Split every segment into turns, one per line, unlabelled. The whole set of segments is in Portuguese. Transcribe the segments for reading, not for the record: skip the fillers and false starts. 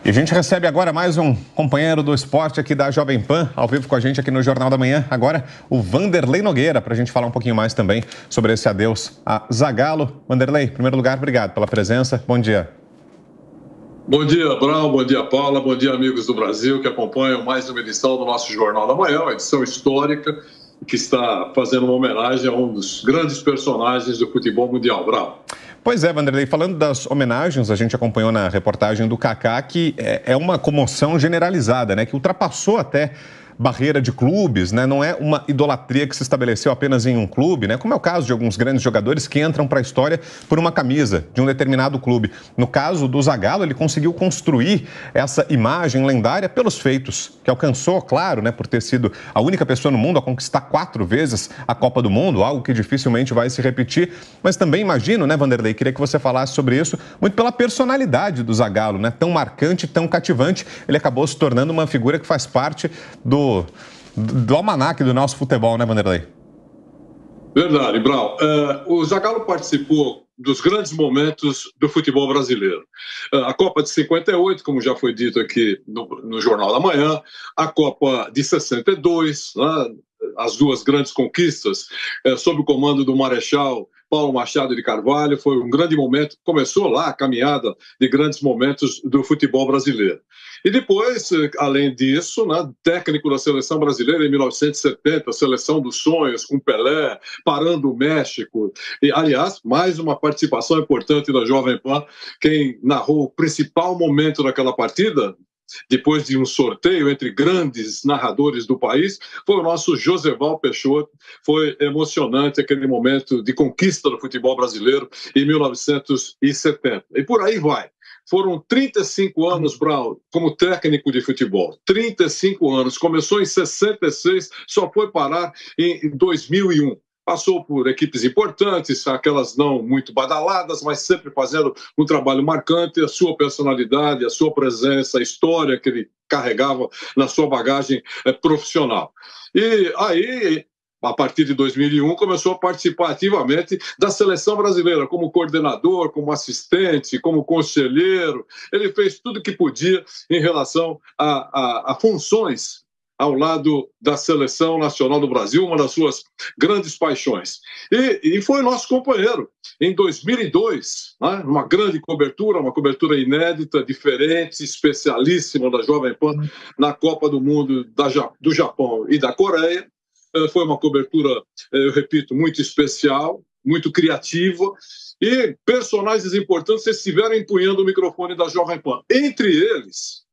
E a gente recebe agora mais um companheiro do esporte aqui da Jovem Pan, ao vivo com a gente aqui no Jornal da Manhã. Agora, o Vanderlei Nogueira, para a gente falar um pouquinho mais também sobre esse adeus a Zagallo. Vanderlei, em primeiro lugar, obrigado pela presença. Bom dia.
Bom dia, Brau. Bom dia, Paula. Bom dia, amigos do Brasil que acompanham mais uma edição do nosso Jornal da Manhã, uma edição histórica que está fazendo uma homenagem a um dos grandes personagens do futebol mundial. Brau.
Pois é, Vanderlei, falando das homenagens, a gente acompanhou na reportagem do Kaká que é uma comoção generalizada, né? Que ultrapassou até barreira de clubes, né? Não é uma idolatria que se estabeleceu apenas em um clube, né? Como é o caso de alguns grandes jogadores que entram para a história por uma camisa de um determinado clube. No caso do Zagallo, ele conseguiu construir essa imagem lendária pelos feitos, que alcançou, claro, né? Por ter sido a única pessoa no mundo a conquistar 4 vezes a Copa do Mundo, algo que dificilmente vai se repetir. Mas também imagino, né, Vanderlei, queria que você falasse sobre isso, muito pela personalidade do Zagallo, né? Tão marcante, tão cativante, ele acabou se tornando uma figura que faz parte do almanaque do nosso futebol, né, Vanderlei?
Verdade, Brau. O Zagallo participou dos grandes momentos do futebol brasileiro. A Copa de 58, como já foi dito aqui no Jornal da Manhã, a Copa de 62, né, as duas grandes conquistas, sob o comando do Marechal Paulo Machado de Carvalho, foi um grande momento, começou lá a caminhada de grandes momentos do futebol brasileiro. E depois, além disso, né, técnico da seleção brasileira em 1970, a seleção dos sonhos com Pelé, parando o México. E, aliás, mais uma participação importante da Jovem Pan, quem narrou o principal momento daquela partida, depois de um sorteio entre grandes narradores do país, foi o nosso Joseval Peixoto. Foi emocionante aquele momento de conquista do futebol brasileiro em 1970. E por aí vai. Foram 35 anos, Brown, como técnico de futebol. 35 anos. Começou em 66, só foi parar em 2001. Passou por equipes importantes, aquelas não muito badaladas, mas sempre fazendo um trabalho marcante, a sua personalidade, a sua presença, a história que ele carregava na sua bagagem profissional. E aí, a partir de 2001, começou a participar ativamente da seleção brasileira, como coordenador, como assistente, como conselheiro. Ele fez tudo o que podia em relação a funções ao lado da Seleção Nacional do Brasil, uma das suas grandes paixões. E foi nosso companheiro em 2002, né, uma grande cobertura, uma cobertura inédita, diferente, especialíssima da Jovem Pan na Copa do Mundo do Japão e da Coreia. Foi uma cobertura, eu repito, muito especial, muito criativa, e personagens importantes estiveram empunhando o microfone da Jovem Pan. Entre eles,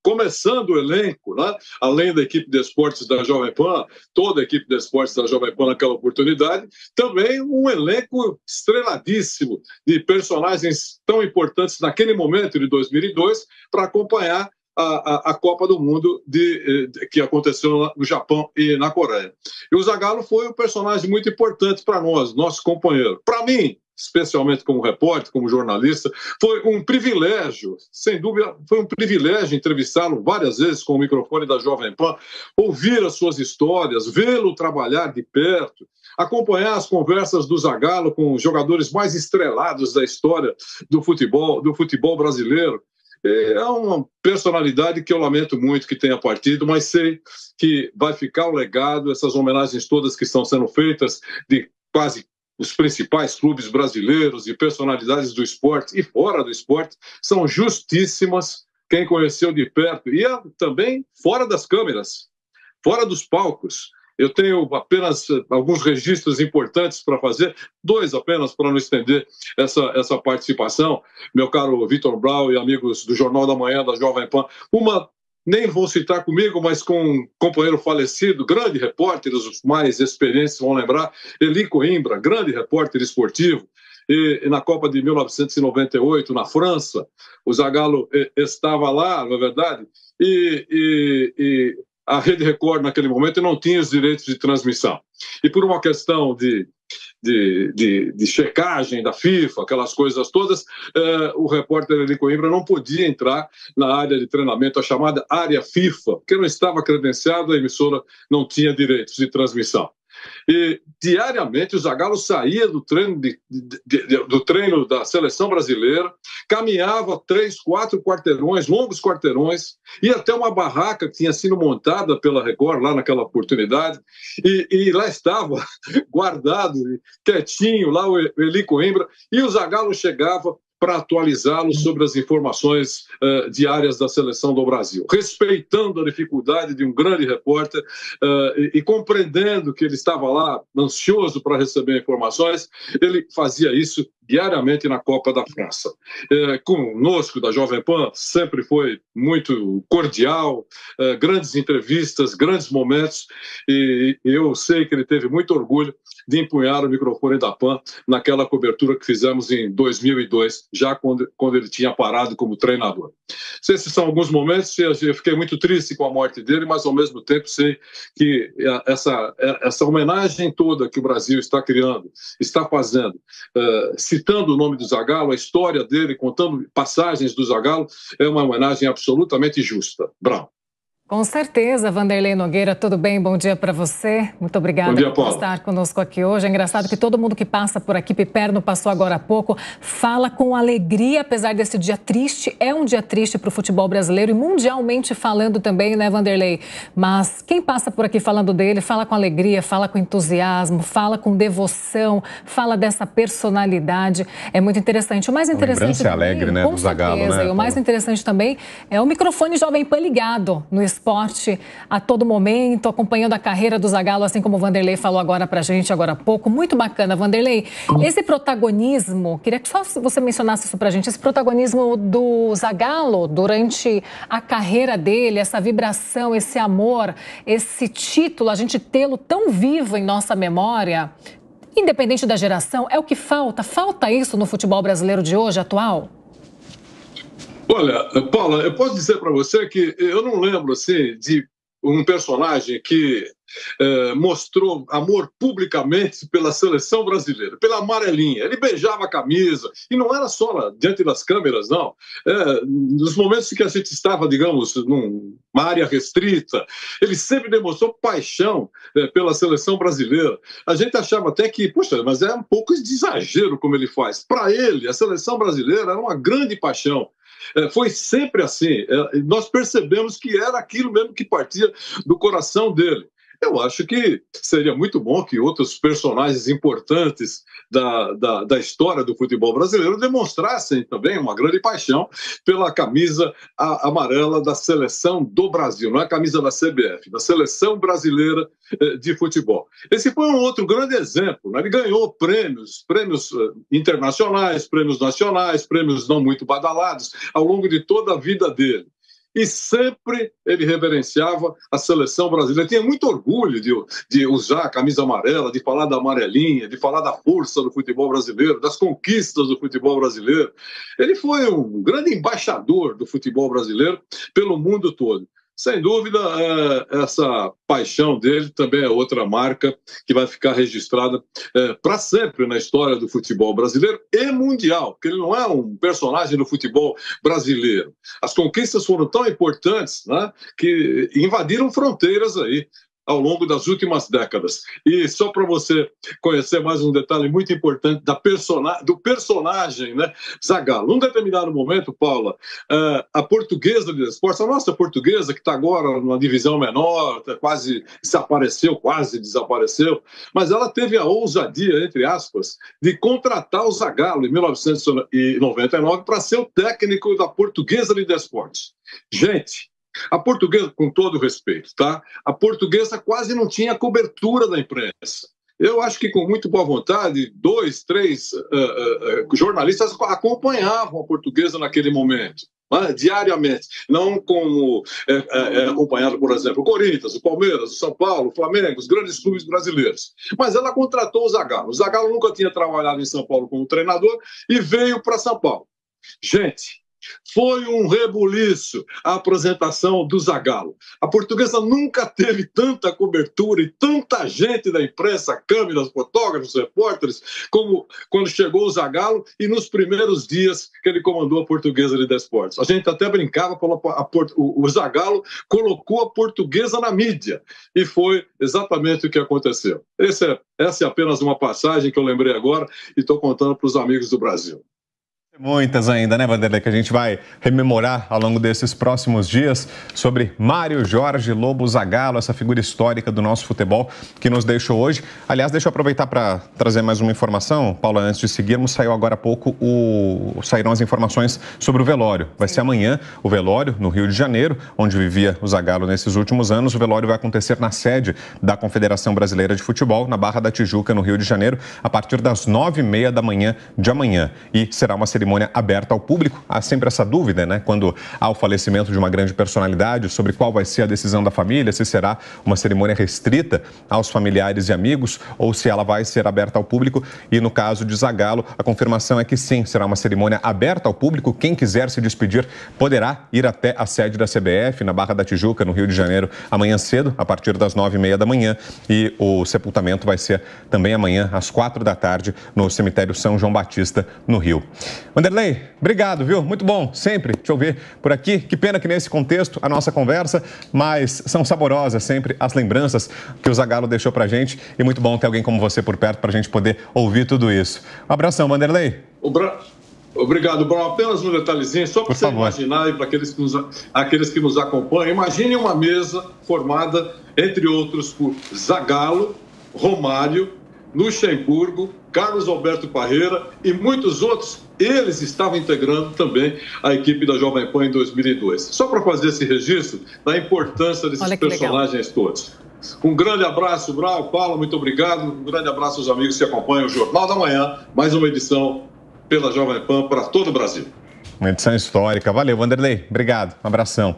começando o elenco, né? Além da equipe de esportes da Jovem Pan, toda a equipe de esportes da Jovem Pan naquela oportunidade, também um elenco estreladíssimo de personagens tão importantes naquele momento de 2002 para acompanhar a Copa do Mundo que aconteceu no Japão e na Coreia. E o Zagallo foi um personagem muito importante para nós, nosso companheiro. Para mim, especialmente como repórter, como jornalista, foi um privilégio, sem dúvida, foi um privilégio entrevistá-lo várias vezes com o microfone da Jovem Pan, ouvir as suas histórias, vê-lo trabalhar de perto, acompanhar as conversas do Zagallo com os jogadores mais estrelados da história do futebol brasileiro. É uma personalidade que eu lamento muito que tenha partido, mas sei que vai ficar o legado, essas homenagens todas que estão sendo feitas de quase os principais clubes brasileiros e personalidades do esporte e fora do esporte, são justíssimas. Quem conheceu de perto e também fora das câmeras, fora dos palcos. Eu tenho apenas alguns registros importantes para fazer, 2 apenas para não estender essa participação. Meu caro Vitor Brau e amigos do Jornal da Manhã da Jovem Pan, uma nem vou citar comigo, mas com um companheiro falecido, grande repórter, os mais experientes vão lembrar, Eli Coimbra, grande repórter esportivo, e na Copa de 1998, na França, o Zagallo estava lá, na verdade, e a Rede Record, naquele momento, não tinha os direitos de transmissão. E por uma questão de checagem da FIFA, aquelas coisas todas, o repórter Eli Coimbra não podia entrar na área de treinamento, a chamada área FIFA, porque não estava credenciado, a emissora não tinha direitos de transmissão. E diariamente o Zagallo saía do treino da seleção brasileira, caminhava 3, 4 quarteirões, longos quarteirões, ia até uma barraca que tinha sido montada pela Record lá naquela oportunidade, e lá estava guardado, quietinho, lá o Eli Coimbra, e o Zagallo chegava para atualizá-lo sobre as informações diárias da seleção do Brasil, respeitando a dificuldade de um grande repórter e compreendendo que ele estava lá ansioso para receber informações, ele fazia isso diariamente na Copa da França. Conosco, da Jovem Pan, sempre foi muito cordial, grandes entrevistas, grandes momentos, e eu sei que ele teve muito orgulho de empunhar o microfone da Pan naquela cobertura que fizemos em 2002, já quando ele tinha parado como treinador. Esses são alguns momentos, eu fiquei muito triste com a morte dele, mas ao mesmo tempo sei que essa homenagem toda que o Brasil está criando, está fazendo, citando o nome do Zagallo, a história dele, contando passagens do Zagallo, é uma homenagem absolutamente justa. Bravo.
Com certeza, Vanderlei Nogueira, tudo bem? Bom dia para você. Muito obrigada por estar conosco aqui hoje. É engraçado que todo mundo que passa por aqui, Piperno passou agora há pouco, fala com alegria, apesar desse dia triste. É um dia triste para o futebol brasileiro e mundialmente falando também, né, Vanderlei? Mas quem passa por aqui falando dele, fala com alegria, fala com entusiasmo, fala com devoção, fala dessa personalidade. É muito interessante. O mais interessante
também, alegre, né, do Zagallo, né?
E o mais interessante também é o microfone Jovem Pan ligado no esporte a todo momento, acompanhando a carreira do Zagallo, assim como o Vanderlei falou agora pra gente, agora há pouco. Muito bacana, Vanderlei. Esse protagonismo, queria que só você mencionasse isso pra gente, esse protagonismo do Zagallo durante a carreira dele, essa vibração, esse amor, esse título, a gente tê-lo tão vivo em nossa memória, independente da geração, é o que falta? Falta isso no futebol brasileiro de hoje, atual?
Olha, Paula, eu posso dizer para você que eu não lembro assim, de um personagem que mostrou amor publicamente pela seleção brasileira, pela amarelinha. Ele beijava a camisa, e não era só lá, diante das câmeras, não. Nos momentos em que a gente estava, digamos, numa área restrita, ele sempre demonstrou paixão pela seleção brasileira. A gente achava até que, poxa, mas é um pouco de exagero como ele faz. Para ele, a seleção brasileira era uma grande paixão. Foi sempre assim. Nós percebemos que era aquilo mesmo que partia do coração dele. Eu acho que seria muito bom que outros personagens importantes da história do futebol brasileiro demonstrassem também uma grande paixão pela camisa amarela da seleção do Brasil, não é a camisa da CBF, da seleção brasileira de futebol. Esse foi um outro grande exemplo, né? Ele ganhou prêmios internacionais, prêmios nacionais, prêmios não muito badalados ao longo de toda a vida dele. E sempre ele reverenciava a seleção brasileira. Ele tinha muito orgulho de usar a camisa amarela, de falar da amarelinha, de falar da força do futebol brasileiro, das conquistas do futebol brasileiro. Ele foi um grande embaixador do futebol brasileiro pelo mundo todo. Sem dúvida, essa paixão dele também é outra marca que vai ficar registrada para sempre na história do futebol brasileiro e mundial, porque ele não é um personagem do futebol brasileiro. As conquistas foram tão importantes, né, que invadiram fronteiras aí ao longo das últimas décadas. E só para você conhecer mais um detalhe muito importante do personagem, né, Zagallo. Num determinado momento, Paula, a Portuguesa de Desportos, a nossa Portuguesa, que está agora numa divisão menor, quase desapareceu, mas ela teve a ousadia, entre aspas, de contratar o Zagallo em 1999 para ser o técnico da Portuguesa de Desportos. Gente, a Portuguesa, com todo respeito, tá? A Portuguesa quase não tinha cobertura da imprensa. Eu acho que com muito boa vontade, 2, 3 jornalistas acompanhavam a Portuguesa naquele momento, né? Diariamente. Não como acompanhado, por exemplo, o Corinthians, o Palmeiras, o São Paulo, o Flamengo, os grandes clubes brasileiros. Mas ela contratou o Zagallo. O Zagallo nunca tinha trabalhado em São Paulo como treinador e veio para São Paulo. Gente, Foi um rebuliço a apresentação do Zagallo. A Portuguesa nunca teve tanta cobertura e tanta gente da imprensa, câmeras, fotógrafos, repórteres, como quando chegou o Zagallo e nos primeiros dias que ele comandou a Portuguesa de Desportos. A gente até brincava, o Zagallo colocou a Portuguesa na mídia e foi exatamente o que aconteceu. Essa é apenas uma passagem que eu lembrei agora e estou contando para os amigos do Brasil.
Muitas ainda, né, Vanderlei, que a gente vai rememorar ao longo desses próximos dias sobre Mário Jorge Lobo Zagallo, essa figura histórica do nosso futebol que nos deixou hoje. Aliás, deixa eu aproveitar para trazer mais uma informação, Paula, antes de seguirmos, saiu agora há pouco, saíram as informações sobre o velório. Vai ser amanhã o velório no Rio de Janeiro, onde vivia o Zagallo nesses últimos anos. O velório vai acontecer na sede da Confederação Brasileira de Futebol, na Barra da Tijuca, no Rio de Janeiro, a partir das 9h30 da manhã de amanhã. E será uma cerimônia aberta ao público. Há sempre essa dúvida, né? Quando há o falecimento de uma grande personalidade, sobre qual vai ser a decisão da família, se será uma cerimônia restrita aos familiares e amigos ou se ela vai ser aberta ao público. E no caso de Zagallo, a confirmação é que sim, será uma cerimônia aberta ao público. Quem quiser se despedir poderá ir até a sede da CBF, na Barra da Tijuca, no Rio de Janeiro, amanhã cedo, a partir das 9h30 da manhã. E o sepultamento vai ser também amanhã, às 4 da tarde, no cemitério São João Batista, no Rio. Vanderlei, obrigado, viu? Muito bom sempre te ouvir por aqui. Que pena que nesse contexto a nossa conversa, mas são saborosas sempre as lembranças que o Zagallo deixou pra gente e muito bom ter alguém como você por perto pra gente poder ouvir tudo isso. Um abração, Vanderlei.
Obrigado, Bruno. Apenas um detalhezinho, só para você imaginar e para aqueles que nos acompanham. Imagine uma mesa formada, entre outros, por Zagallo, Romário, Luxemburgo, Carlos Alberto Parreira e muitos outros. Eles estavam integrando também a equipe da Jovem Pan em 2002. Só para fazer esse registro da importância desses personagens todos. Um grande abraço, Brau, Paula, muito obrigado. Um grande abraço aos amigos que acompanham o Jornal da Manhã. Mais uma edição pela Jovem Pan para todo o Brasil.
Uma edição histórica. Valeu, Vanderlei. Obrigado. Um abração.